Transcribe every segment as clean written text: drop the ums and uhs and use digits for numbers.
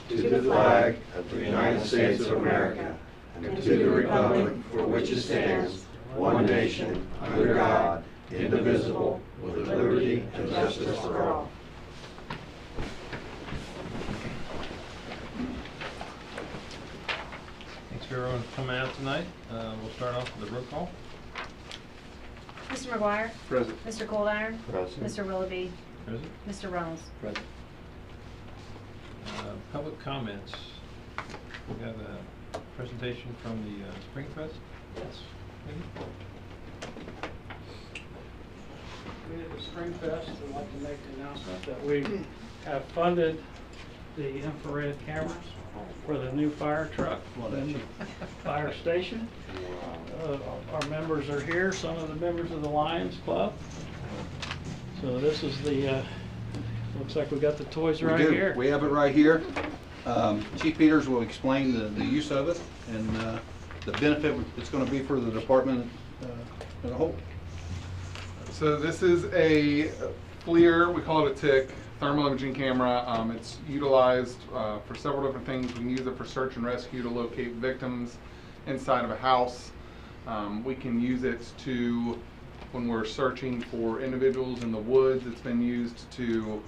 to the flag of the United States of America and to the republic for which it stands, one nation, under God, indivisible, with liberty and justice for all. Thanks for everyone coming out tonight. We'll start off with a roll call. Mr. McGuire? Present. Mr. Goldiron? Present. Mr. Willoughby? Present. Mr. Runnells? Present. Public comments. We have a presentation from the Spring Fest. Yes. At the Spring Fest, I'd like to make the announcement that we have funded the infrared cameras for the new fire truck in the fire station. Our members are here, some of the members of the Lions Club. So this is the, looks like we got the toys right here. We have it right here. Chief Peters will explain the use of it and the benefit it's going to be for the department as a whole. So this is a FLIR, we call it a TIC, thermal imaging camera. It's utilized for several different things. We can use it for search and rescue to locate victims inside of a house. We can use it to, when we're searching for individuals in the woods, it's been used to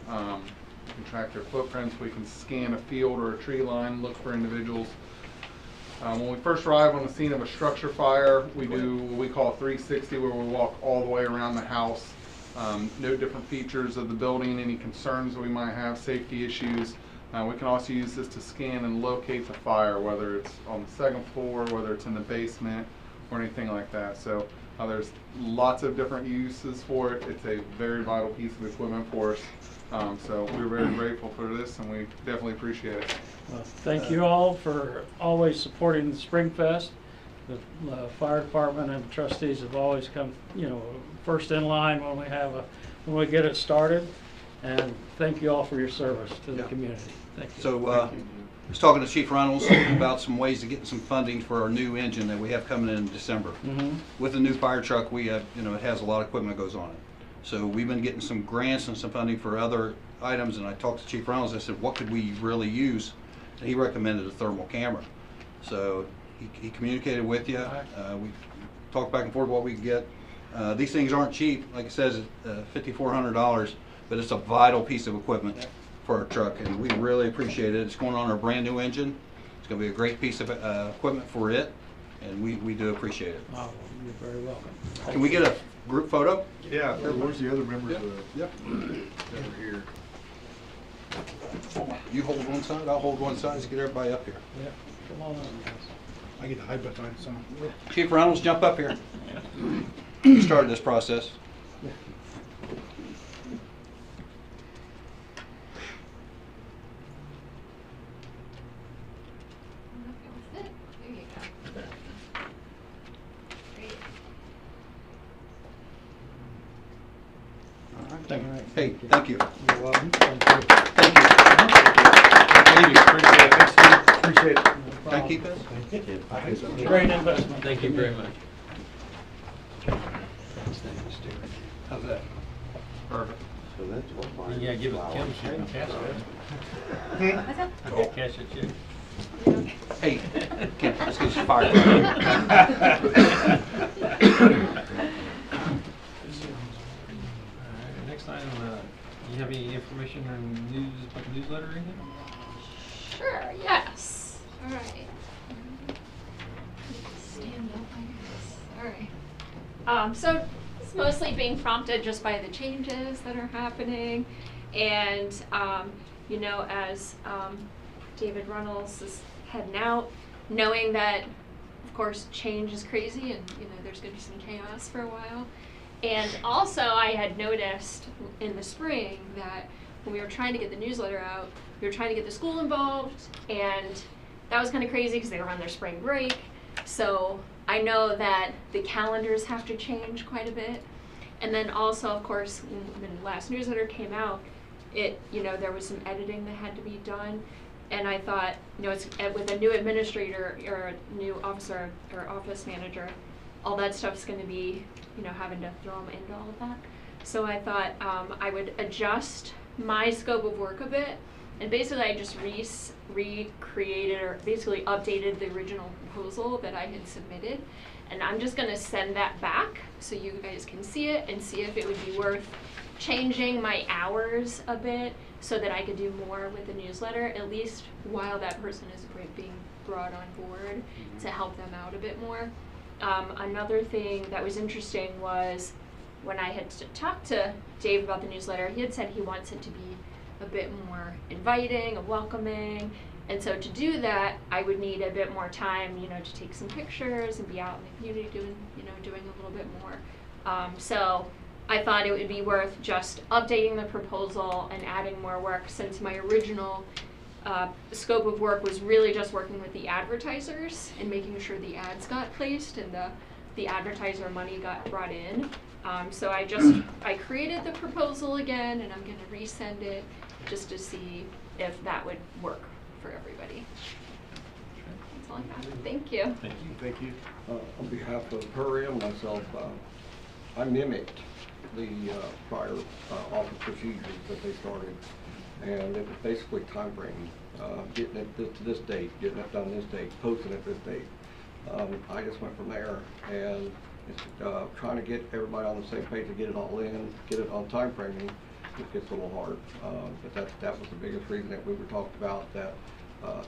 track their footprints. We can scan a field or a tree line, look for individuals. When we first arrive on the scene of a structure fire, we do what we call a 360, where we walk all the way around the house, note different features of the building, any concerns that we might have, safety issues. We can also use this to scan and locate the fire, whether it's on the second floor, whether it's in the basement, or anything like that. So there's lots of different uses for it. It's a very vital piece of equipment for us. So we're very grateful for this, and we definitely appreciate it. Well, thank you all for always supporting the Spring Fest. The fire department and the trustees have always come, first in line when we get it started. And thank you all for your service to the community. Thank you. So I was talking to Chief Runnells about some ways of getting some funding for our new engine that we have coming in December. With the new fire truck, we have, it has a lot of equipment that goes on it. So we've been getting some grants and some funding for other items, and I talked to Chief Runnells. I said, what could we really use? And he recommended a thermal camera. So he communicated with you. We talked back and forth what we could get. These things aren't cheap. Like it says, $5,400, but it's a vital piece of equipment for our truck, and we really appreciate it. It's going on our brand new engine. It's going to be a great piece of equipment for it, and we do appreciate it. Oh, you're very welcome. Can we get a group photo? Yeah, where's the other members of the, Yep. that are here? You hold one side, I'll hold one side. Let's get everybody up here. Yeah, come on in, guys. I get to hide behind some. Chief Reynolds, jump up here. You started this process. Thank you. Hey, thank you. You're welcome. Thank you. Thank you. Thank you, appreciate it. Appreciate it. Can I keep this? Great investment. Thank you very much. How's that? Perfect. So that's what mine. Yeah, give it to Kim, she can cash it. I can cash it, too. Hey, Kim, let's get you fired. Next item, you have any information or newsletter or anything? Sure, yes. All right. Stand up, I guess. All right. So it's mostly being prompted just by the changes that are happening. And, as David Runnells is heading out, knowing that, of course, change is crazy and, there's going to be some chaos for a while. And also, I had noticed in the spring that when we were trying to get the newsletter out, we were trying to get the school involved, and that was kind of crazy because they were on their spring break. So I know that the calendars have to change quite a bit. And then also, of course, when the last newsletter came out, there was some editing that had to be done. And I thought, it's with a new administrator or a new officer or office manager, all that stuff's going to be, having to throw them into all of that. So I thought I would adjust my scope of work a bit And basically I just recreated or basically updated the original proposal that I had submitted. And I'm just gonna send that back so you guys can see it and see if it would be worth changing my hours a bit so that I could do more with the newsletter, at least while that person is being brought on board to help them out a bit more. Another thing that was interesting was when I had talked to Dave about the newsletter, he had said he wants it to be a bit more inviting and welcoming. And so to do that, I would need a bit more time, to take some pictures and be out in the community doing a little bit more. So I thought it would be worth just updating the proposal and adding more work, since my original scope of work was really just working with the advertisers and making sure the ads got placed and the advertiser money got brought in. So I created the proposal again, and I'm going to resend it just to see if that would work for everybody. That's all I got. Thank you. Thank you. Thank you. On behalf of her and myself, I mimicked the prior office procedures that they started, and it was basically time framing, getting it to this date, getting it done this date, posting it this date. I just went from there, and it's trying to get everybody on the same page to get it all in, get it on time framing. It gets a little hard, but that was the biggest reason that we were talking about, that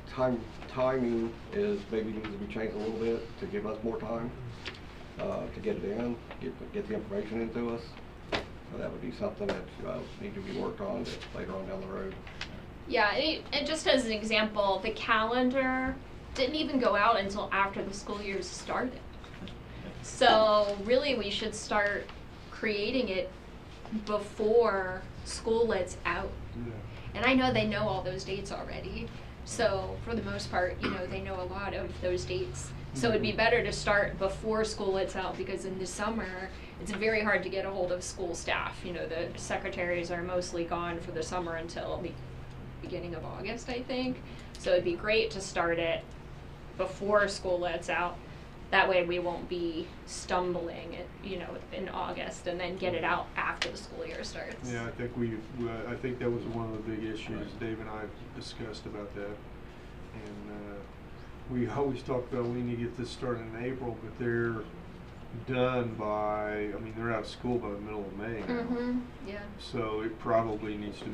timing is maybe needs to be changed a little bit to give us more time to get it in, get the information into us. So that would be something that need to be worked on later on down the road. Yeah, and just as an example, the calendar didn't even go out until after the school year started. So really we should start creating it before school lets out. Yeah. And I know they know all those dates already. So for the most part, they know a lot of those dates. So it'd be better to start before school lets out, because in the summer, it's very hard to get a hold of school staff. The secretaries are mostly gone for the summer until the beginning of August, I think. So it'd be great to start it before school lets out. That way we won't be stumbling in August and then get it out after the school year starts. Yeah, I think I think that was one of the big issues Dave and I discussed about that, and we always talked about we need to get this started in April, but they're done by, they're out of school by the middle of May now. Mm-hmm. Yeah. So it probably needs to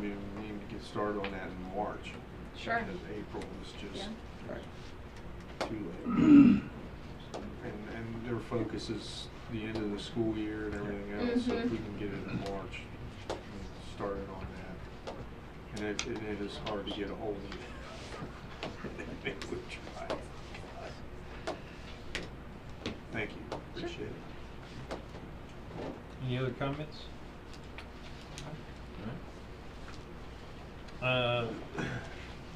get started on that in March. Sure. Because April is just too late. And their focus is the end of the school year and everything else. So if we can get it in March and start it on that. And it is hard to get a hold of it. We try. Thank you. Appreciate it. Any other comments?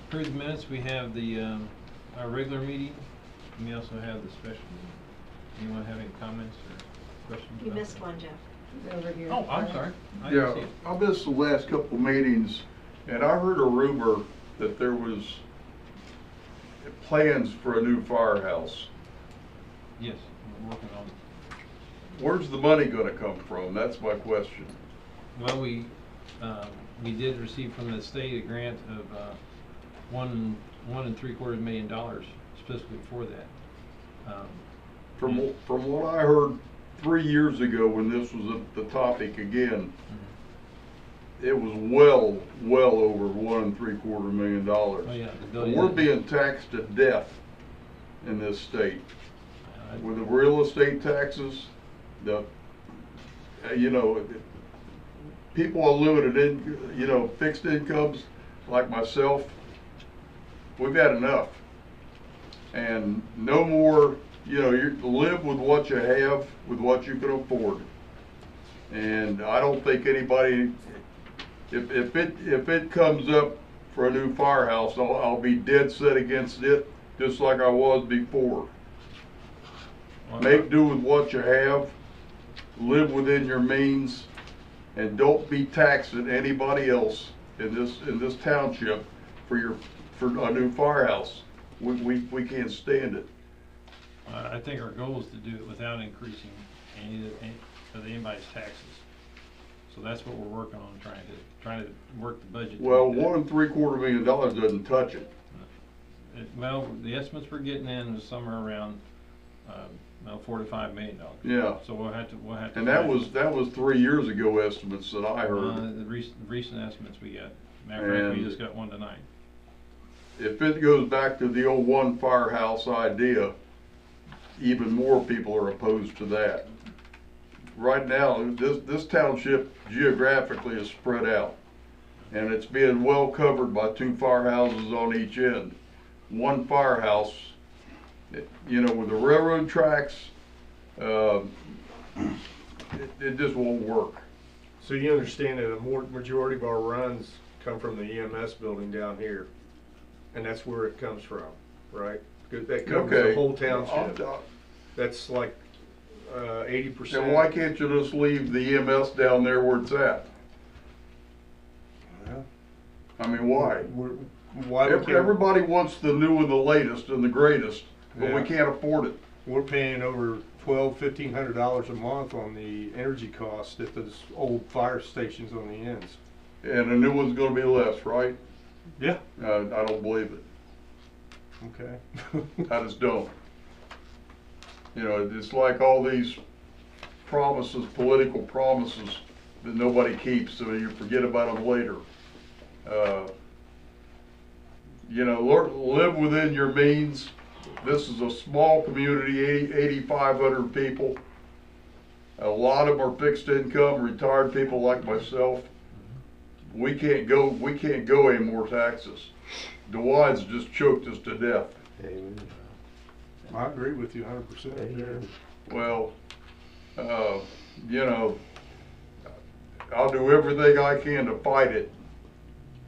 Approve the minutes. We have our regular meeting. We also have the special meeting. Anyone have any comments or questions? You about missed that? one, Jeff. Over here. Oh, I'm sorry. I didn't see Yeah, it. I missed the last couple meetings, and I heard a rumor that there was plans for a new firehouse. Yes, we're working on it. Where's the money gonna come from? That's my question. Well, we did receive from the state a grant of $1.75 million specifically for that. From what I heard 3 years ago when this was the topic again, it was well over $1.75 million. Oh, yeah, the building We're is- being taxed to death in this state. With the real estate taxes, people on limited fixed incomes like myself, we've had enough. And no more, you live with what you have, with what you can afford. And I don't think anybody, if it comes up for a new firehouse, I'll be dead set against it, just like I was before. Make do with what you have, live within your means, and don't be taxing anybody else in this township for a new firehouse. We can't stand it. I think our goal is to do it without increasing any of anybody's taxes. So that's what we're working on, trying to work the budget. to Well, make that. $1.75 million doesn't touch it. Well, the estimates we're getting in is somewhere around, $4 to $5 million. Yeah. So we'll have to. And that was 3 years ago estimates that I heard. The recent estimates we got. Matter of fact, we And- just got one tonight. If it goes back to the old one firehouse idea, even more people are opposed to that. Right now, this township geographically is spread out, and it's being well covered by 2 firehouses on each end. One firehouse, you know, with the railroad tracks, it just won't work. So you understand that majority of our runs come from the EMS building down here, and that's where it comes from, right? 'Cause that covers Okay. the whole township. That's like 80%. And why can't you just leave the EMS down there where it's at? Well, I mean, why? Why we can't, Everybody wants the new and the latest and the greatest, but we Yeah. can't afford it. we're paying over $1,200-1,500 a month on the energy cost at those old fire stations on the ends. And the new one's gonna be less, right? Yeah. I don't believe it. Okay. I just don't. You know, it's like all these promises, political promises that nobody keeps, so you forget about them later. You know, live within your means. This is a small community, 8,500 people. A lot of them are fixed income, retired people like myself. We can't go any more taxes. DeWine's just choked us to death. I agree with you 100% there. Well, you know, I'll do everything I can to fight it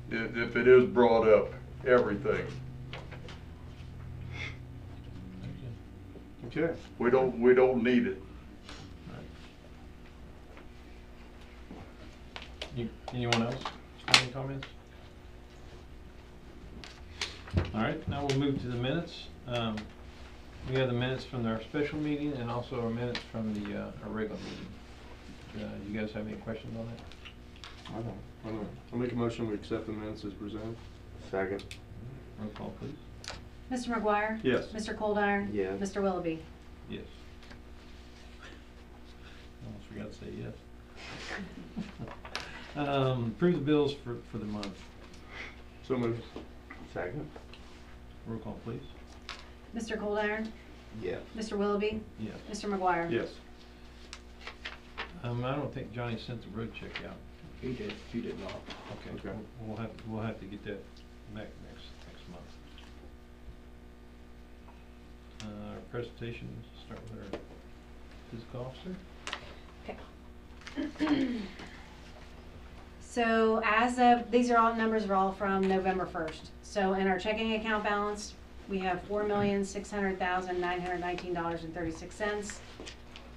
if it is brought up, everything. Okay. We don't need it. Anyone else? Any comments? All right, now we'll move to the minutes. We have the minutes from our special meeting and also our minutes from our regular meeting. You guys have any questions on that? I don't know. I'll make a motion to accept the minutes as presented. Second. Roll call, please. Mr. McGuire? Yes. Mr. Coldiron? Yes. Mr. Willoughby? Yes. Almost forgot to say yes. Approve the bills for the month. So moved. Second. Roll call, please. Mr. Coldiron? Yes. Mr. Willoughby? Yes. Mr. McGuire? Yes. I don't think Johnny sent the road check out. He did not. Okay. Okay. We'll have to get that back next month. Our presentation, start with our physical officer. So as of, numbers are all from November 1st. So in our checking account balance, we have $4,600,919.36.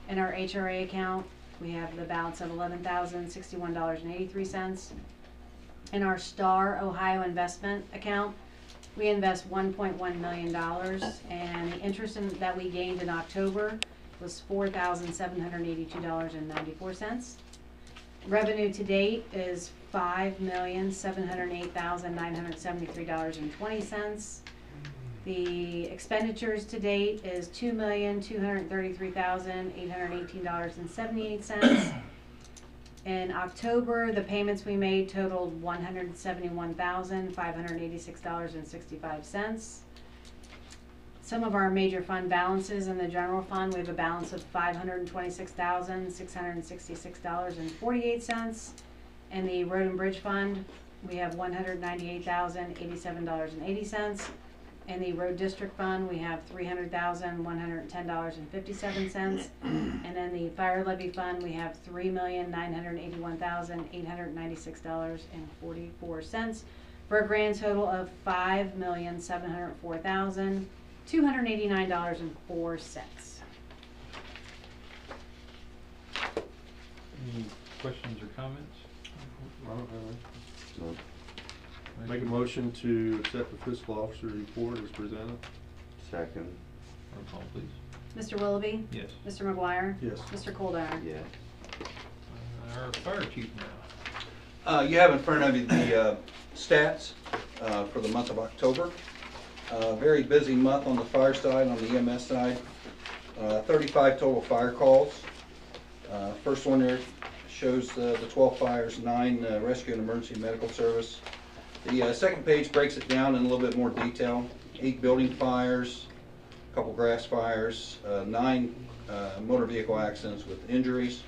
In our HRA account, we have the balance of $11,061.83. In our Star Ohio investment account, we invest $1.1 million, and the interest that we gained in October was $4,782.94. Revenue to date is $5,708,973.20. The expenditures to date is $2,233,818.78. In October, the payments we made totaled $171,586.65. Some of our major fund balances in the general fund, we have a balance of $526,666.48. In the road and bridge fund, we have $198,087.80. In the road district fund, we have $300,110.57. And in the fire levy fund, we have $3,981,896.44 for a grand total of $5,704,289.04. Any questions or comments? I don't have any. No. Make a motion to accept the fiscal officer report as presented. Second. Roll call, please. Mr. Willoughby? Yes. Mr. McGuire? Yes. Mr. Coldiron? Yes. our fire chief now. You have in front of you the stats for the month of October. Very busy month on the fire side, on the EMS side. 35 total fire calls. First one there shows the 12 fires, 9 rescue and emergency medical service. The second page breaks it down in a little bit more detail. 8 building fires, a couple grass fires, 9 motor vehicle accidents with injuries.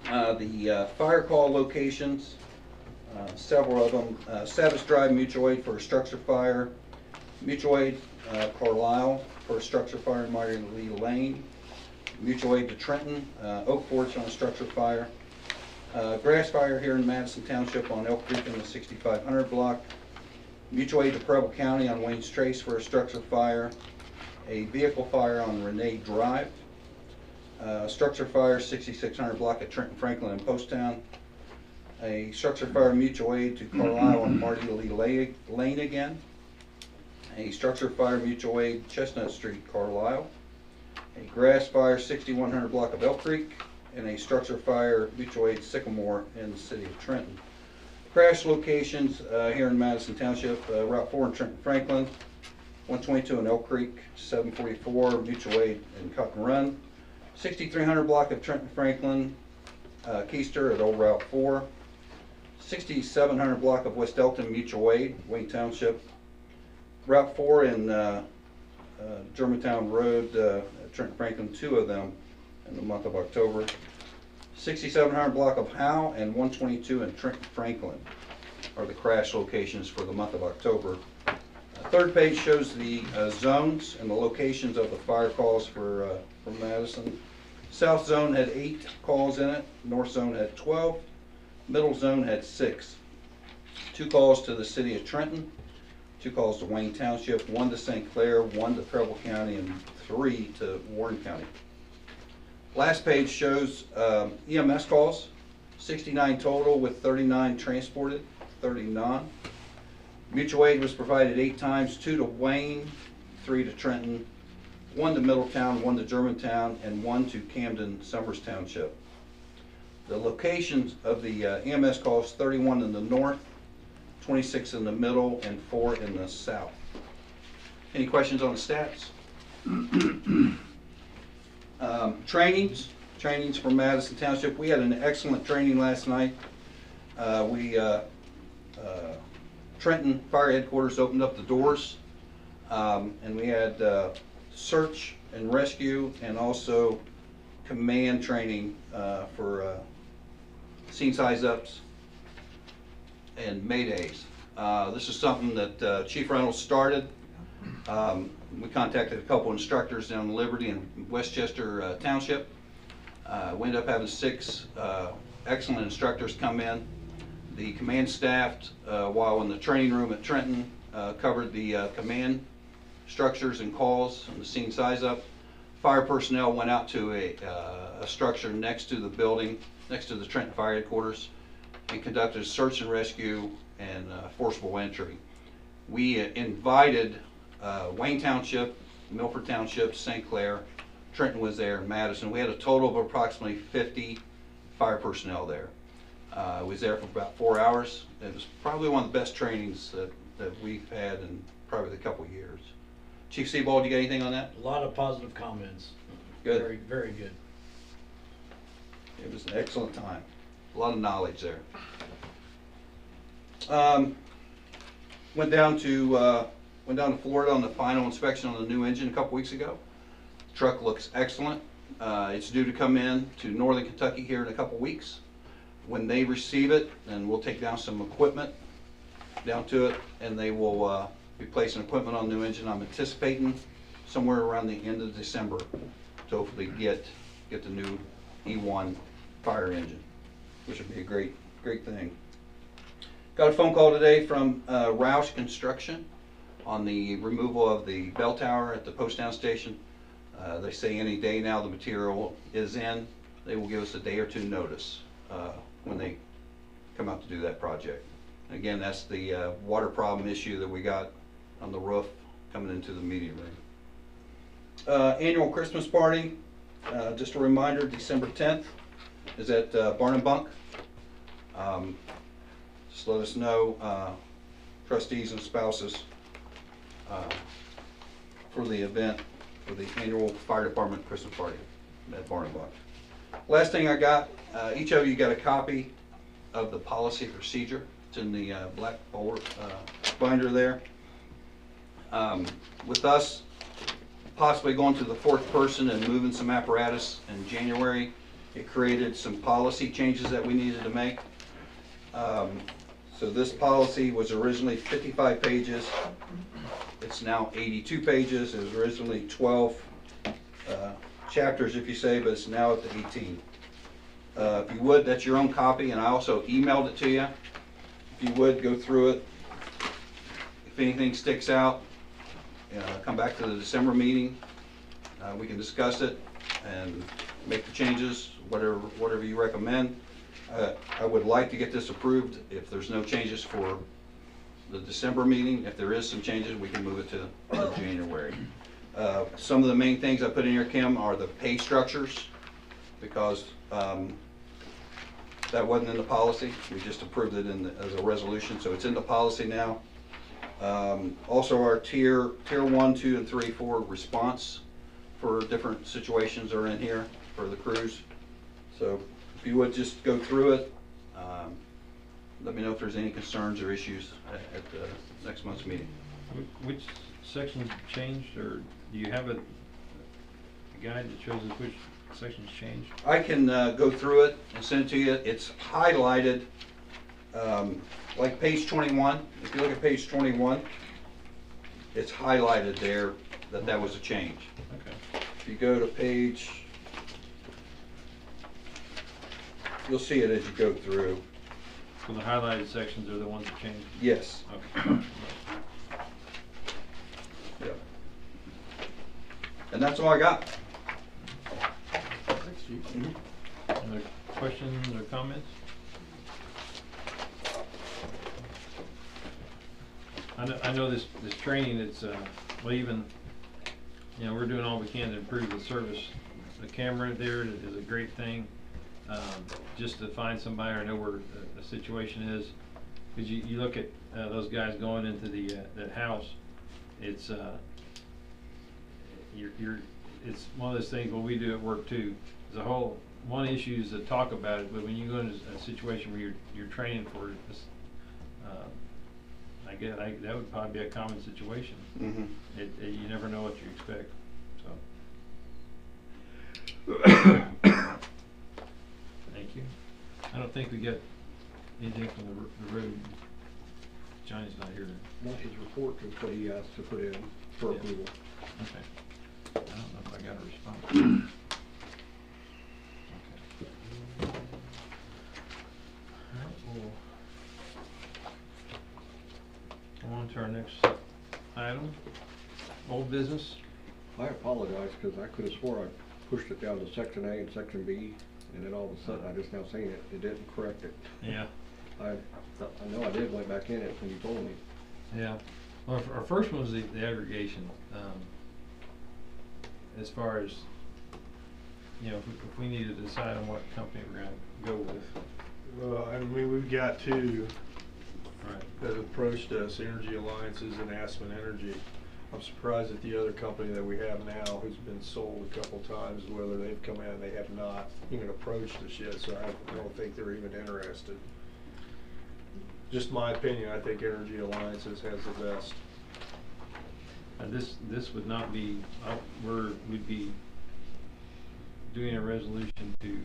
The fire call locations, several of them. Savage Drive Mutual Aid for a structure fire. Mutual Aid Carlisle for a structure fire in Marty Lee Lane. Mutual Aid to Trenton, Oak Forge on a structure fire. Grass fire here in Madison Township on Elk Creek in the 6500 block. Mutual Aid to Preble County on Wayne's Trace for a structure fire. A vehicle fire on Renee Drive. Structure fire 6600 block at Trenton Franklin and Posttown. A structure fire mutual aid to Carlisle on Marty Lee Lane again. A structure fire mutual aid Chestnut Street, Carlisle. A grass fire 6100 block of Elk Creek, and a structure fire mutual aid Sycamore in the city of Trenton. Crash locations here in Madison Township, Route 4 in Trenton Franklin, 122 in Elk Creek, 744 mutual aid in Cotton Run, 6300 block of Trenton Franklin, Keister at Old Route 4, 6700 block of West Elton mutual aid, Wayne Township, Route 4 in Germantown Road, Trenton Franklin, 2 of them in the month of October. 6700 block of Howe and 122 in Trenton Franklin are the crash locations for the month of October. Third page shows the zones and the locations of the fire calls for Madison. South zone had 8 calls in it, north zone had 12, middle zone had 6. 2 calls to the city of Trenton, 2 calls to Wayne Township, 1 to St. Clair, 1 to Preble County, and 3 to Warren County. Last page shows EMS calls, 69 total with 39 transported, 30 non. Mutual aid was provided 8 times, 2 to Wayne, 3 to Trenton, 1 to Middletown, 1 to Germantown, and 1 to Camden Summers Township. The locations of the EMS calls, 31 in the north, 26 in the middle, and 4 in the south. Any questions on the stats? Trainings for Madison Township. We had an excellent training last night. Trenton Fire Headquarters opened up the doors, and we had search and rescue and also command training for scene size ups and maydays. This is something that Chief Reynolds started. We contacted a couple instructors down in Liberty and Westchester Township. We ended up having 6 excellent instructors come in. The command staff, while in the training room at Trenton, covered the command structures and calls and the scene size up. Fire personnel went out to a structure next to the building, next to the Trenton Fire Headquarters, and conducted search and rescue and forcible entry. We invited Wayne Township, Milford Township, St. Clair, Trenton was there, and Madison. We had a total of approximately 50 fire personnel there. I was there for about 4 hours. It was probably one of the best trainings that we've had in probably a couple of years. Chief Seabald, you got anything on that? A lot of positive comments. Good. Very, very good. It was an excellent time. A lot of knowledge there. Went down to Florida on the final inspection on the new engine a couple weeks ago. Truck looks excellent. It's due to come in to Northern Kentucky here in a couple weeks. When they receive it, then we'll take down some equipment down to it, and they will be placing equipment on the new engine. I'm anticipating somewhere around the end of December to hopefully get the new E1 fire engine, which would be a great thing. Got a phone call today from Roush Construction on the removal of the bell tower at the Posttown station. They say any day now the material is in. They will give us a day or 2 notice when they come out to do that project. Again, that's the water problem issue that we got on the roof coming into the meeting room. Annual Christmas party, just a reminder, December 10th. is at Barn and Bunk. Just let us know, trustees and spouses, for the event, for the annual fire department Christmas party at Barn and Bunk. Last thing I got, each of you got a copy of the policy procedure. It's in the black binder there. With us possibly going to the fourth person and moving some apparatus in January, it created some policy changes that we needed to make. So this policy was originally 55 pages. It's now 82 pages. It was originally 12 chapters, if you say, but it's now at the 18. If you would, that's your own copy, and I also emailed it to you. If you would, go through it. If anything sticks out, come back to the December meeting. We can discuss it and make the changes, whatever you recommend. I would like to get this approved if there's no changes for the December meeting. If there is some changes, we can move it to January. Some of the main things I put in here, Kim, are the pay structures, because that wasn't in the policy. We just approved it as a resolution, so it's in the policy now. Also, our tier 1, 2, and 3, 4 response for different situations are in here for the crews. So if you would just go through it, let me know if there's any concerns or issues at the next month's meeting. Which sections changed, or do you have a guide that shows us which sections changed? I can go through it and send it to you. It's highlighted, like page 21. If you look at page 21, it's highlighted there that was a change. Okay. If you go to page, you'll see it as you go through. So the highlighted sections are the ones that changed? Yes. Okay. Yep. And that's all I got. Thanks, Chief. Other questions or comments? I know this training, it's, well, even, we're doing all we can to improve the service. The camera there is a great thing, just to find somebody or know where the situation is. Because you look at those guys going into that house, it's it's one of those things what we do at work too. There's a whole one issue is to talk about it, but when you go into a situation where you're training for this, I guess that would probably be a common situation. Mm-hmm. You never know what you expect. So thank you. I don't think we get anything from the road. Johnny's not here. Not his report is what he asked to put in for approval. Okay. I don't know if I got a response. Okay. All right, we'll go on to our next item, old business. I apologize because I could have swore I pushed it down to section A and section B, and then all of a sudden I just now seen it. It didn't correct it. Yeah. I know I did went back in it when you told me. Yeah. Well, our first one was the aggregation. As far as, if we need to decide on what company we're going to go with. Well, I mean, we've got two Right. that approached us, Energy Alliances and Aspen Energy. I'm surprised at the other company that we have now, who's been sold a couple times, whether they've come in and they have not even approached us yet, so I don't think they're even interested. Just my opinion, I think Energy Alliances has the best. This would not be, we'd be doing a resolution to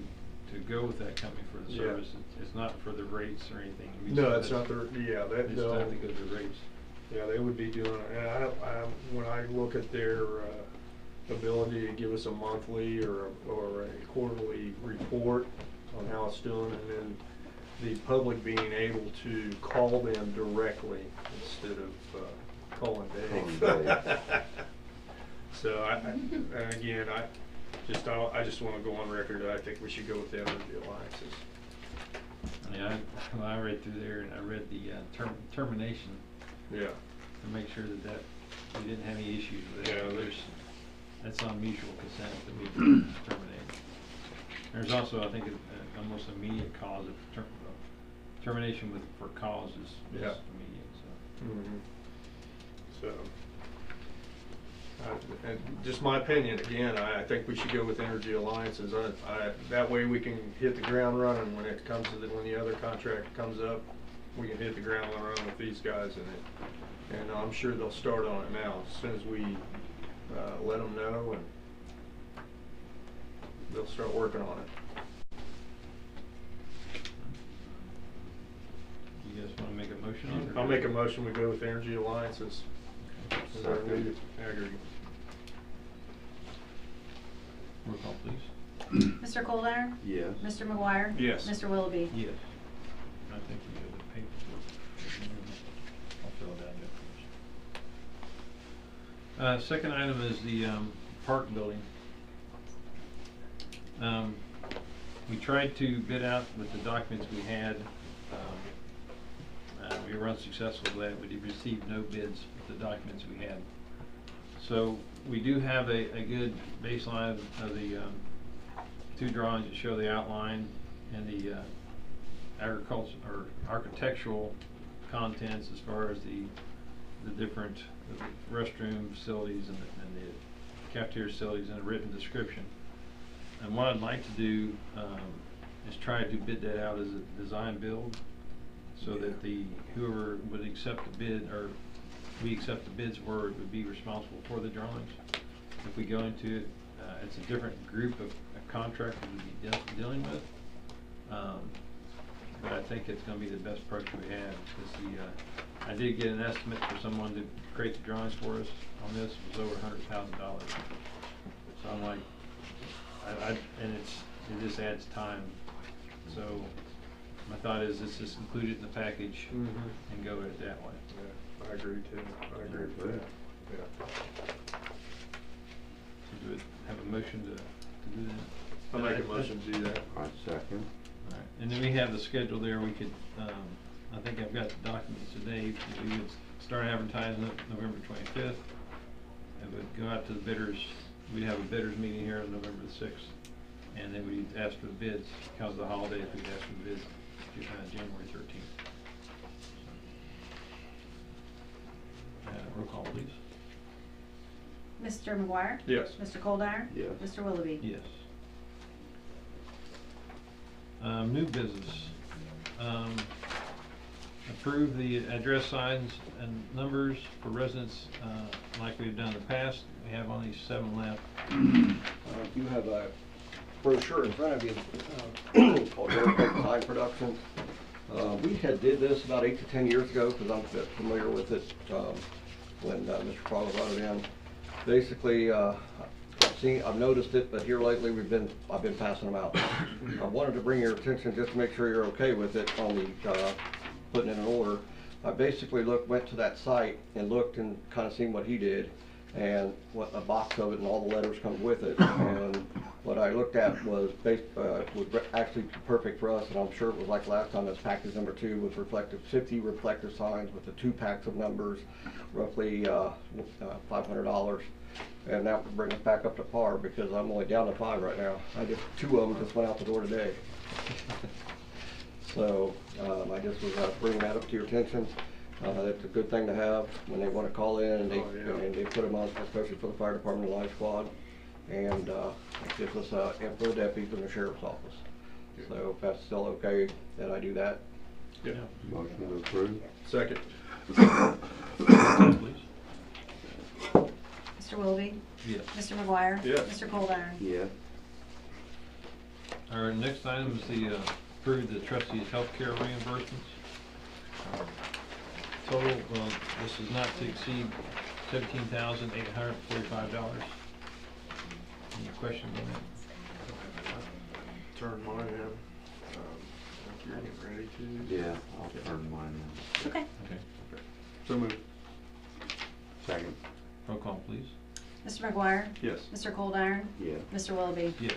go with that company for the service. It's not for the rates or anything. I mean, No, so it's not the, yeah, that, it's no. not because of the rates. Yeah, they would be doing it, and when I look at their ability to give us a monthly or a quarterly report on how it's doing, and then the public being able to call them directly instead of calling Dave. So I just want to go on record that I think we should go with the Energy Alliances. Yeah, I read through there and I read the termination. Yeah. To make sure that we didn't have any issues with it. Yeah, that's on mutual consent that we terminate. There's also, I think, almost immediate cause of termination for cause is Yeah. immediate, so. Mhm. So, and just my opinion, again, I think we should go with Energy Alliances. That way we can hit the ground running when it comes to when the other contract comes up. We can hit the ground running with these guys and I'm sure they'll start on it now as soon as we let them know, and they'll start working on it. You guys wanna make a motion on it? or- I'll make a motion, we go with Energy Alliances as our new aggregate. Roll call, please. Mr. Coldiron? Yes. Mr. McGuire? Yes. Mr. Willoughby? Yes. I think we have the paperwork. I'll fill it out afterwards. Second item is the park building. We tried to bid out with the documents we had. We were unsuccessful with that. We received no bids with the documents we had. So we do have a good baseline of the two drawings that show the outline and the architectural contents as far as the different restroom facilities and the cafeteria facilities and a written description. And what I'd like to do is try to bid that out as a design build, so that whoever would accept the bid, or we accept the bids where it would be responsible for the drawings. If we go into it, it's a different group of contractors we'd be dealing with. But I think it's gonna be the best approach we have, because I did get an estimate for someone to create the drawings for us on this. It was over $100,000. So I'm like, and it just adds time. So my thought is let's just include it in the package and go with it that way. Yeah, I agree too. I agree with that. Yeah. So do it, have a motion to do that? I'll make a motion to do that. I second. All right, and then we have the schedule there. We could, I think I've got the documents today. We would start advertising it November 25th. It would go out to the bidders. We'd have a bidders meeting here on November the 6th. And then we'd ask for the bids. Because of the holidays, we'd ask for the bids January 13th. Roll call, please. Mr. McGuire? Yes. Mr. Coldiron? Yes. Mr. Willoughby? Yes. New business. Approve the address signs and numbers for residents, like we've done in the past. We have only 7 left. You have a brochure in front of you called Airport Sign Productions. We had did this about 8 to 10 years ago, because I'm a bit familiar with it when Mr. Fowler brought it in. Basically, I've noticed it, but here lately I've been passing them out. I wanted to bring your attention just to make sure you're okay with it on the putting in an order. I basically went to that site and looked and kind of seen what he did, and what a box of it and all the letters come with it. And what I looked at was actually perfect for us, and I'm sure it was like last time. This package number 2 was 50 reflective signs with the 2 packs of numbers, roughly $500. And that would bring us back up to par, because I'm only down to 5 right now. 2 of them just went out the door today. So I just was bringing that up to your attention. That's a good thing to have when they want to call in, and they put them on, especially for the fire department and life squad. And it gives us info for the deputies in the sheriff's office. So if that's still okay that I do that. Yeah. Motion to approve. Second. Please. Mr. Willoughby? Yes. Mr. McGuire? Yes. Mr. Coldiron? Yes. Our next item is the approve the trustees' healthcare reimbursements. Total, this is not to exceed $17,845. Any questions on that? Turn mine in. If you're getting ready to. Yeah, I'll turn mine in. Okay. Okay. So moved. Second. Roll call, please. Mr. McGuire? Yes. Mr. Coldiron? Yes. Mr. Willoughby? Yes.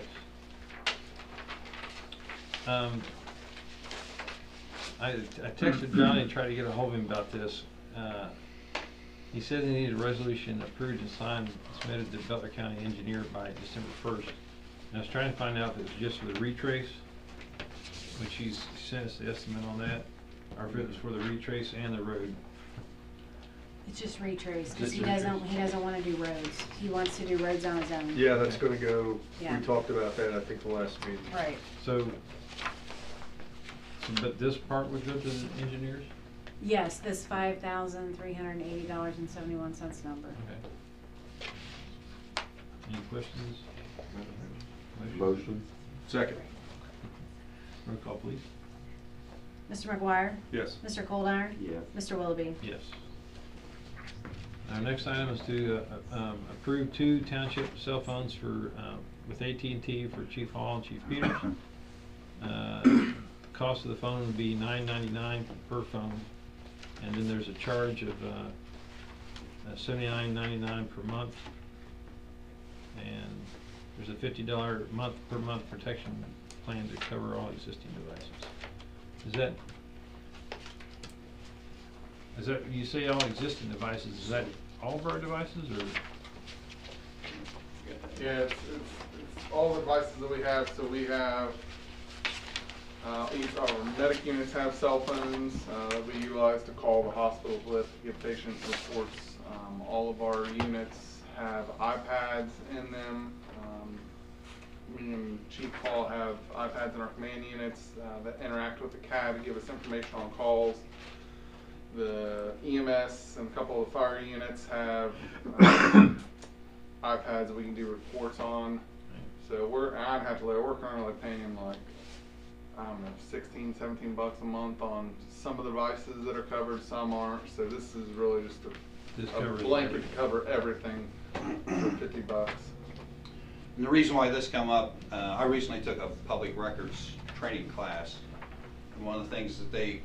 I texted Johnny and tried to get a hold of him about this. He said he needed a resolution approved and signed and submitted to Butler County engineer by December 1st. I was trying to find out if it was just for the retrace, which he's sent us the estimate on that, or if it was for the retrace and the road. It's just retrace, cause Just he doesn't wanna do roads. He wants to do roads on his own. Yeah, that's gonna go, Yeah. we talked about that, I think, the last meeting. Right. So, but this part would go to the engineers? Yes, this $5,380.71 number. Okay. Any questions? Motion. Second. Roll call, please. Mr. McGuire? Yes. Mr. Coldiron? Yes. Mr. Willoughby? Yes. Our next item is to approve 2 township cell phones for, with AT&T for Chief Hall and Chief Peters. The cost of the phone would be $9.99 per phone, and then there's a charge of $79.99 per month, and there's a $50 per month protection plan to cover all existing devices. Is that, you say all existing devices, is that all of our devices, or? Yeah, it's all the devices that we have. So we have, each our medic units have cell phones that we utilize to call the hospitals with, to give patient reports. All of our units have iPads in them. Me and Chief Paul have iPads in our command units that interact with the CAD to give us information on calls. The EMS and a couple of the fire units have iPads that we can do reports on. So I'd have to let, we're currently paying like, I don't know, 16, 17 bucks a month on some of the devices that are covered, some aren't. So this is really just This a covers blanket everything. to cover everything for 50 bucks. And the reason why this come up, I recently took a public records training class, and one of the things that they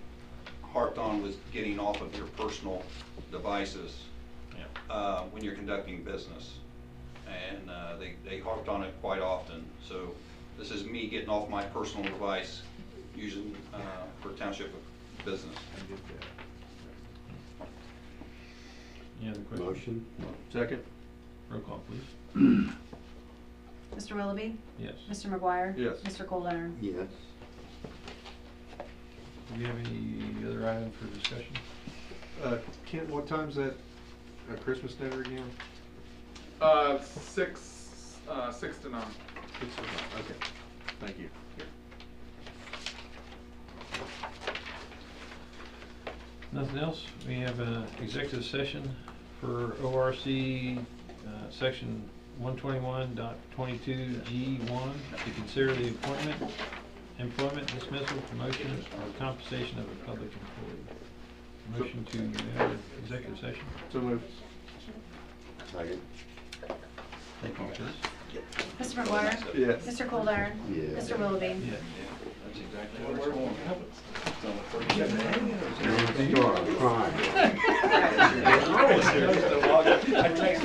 harped on was getting off of your personal devices when you're conducting business, and they harped on it quite often. So this is me getting off my personal device, using for township business. Any other questions? Motion. Second. Roll call, please. Mr. Willoughby? Yes. Mr. McGuire? Yes. Mr. Coldiron? Yes. Do you have any other item for discussion? Kent, what time's that Christmas dinner again? 6 to 9. Okay, thank you. Nothing else? We have an executive session for ORC section 121.22G1 to consider the employment, dismissal, promotion, or compensation of a public employee. Motion to enter executive session. So moved. Second. Thank you, Chris. Mr. McGuire? Yes. Mr. Coldiron? Yeah. Mr. Willoughby? Yeah. That's exactly what it's going. Don't start crying. I tell you,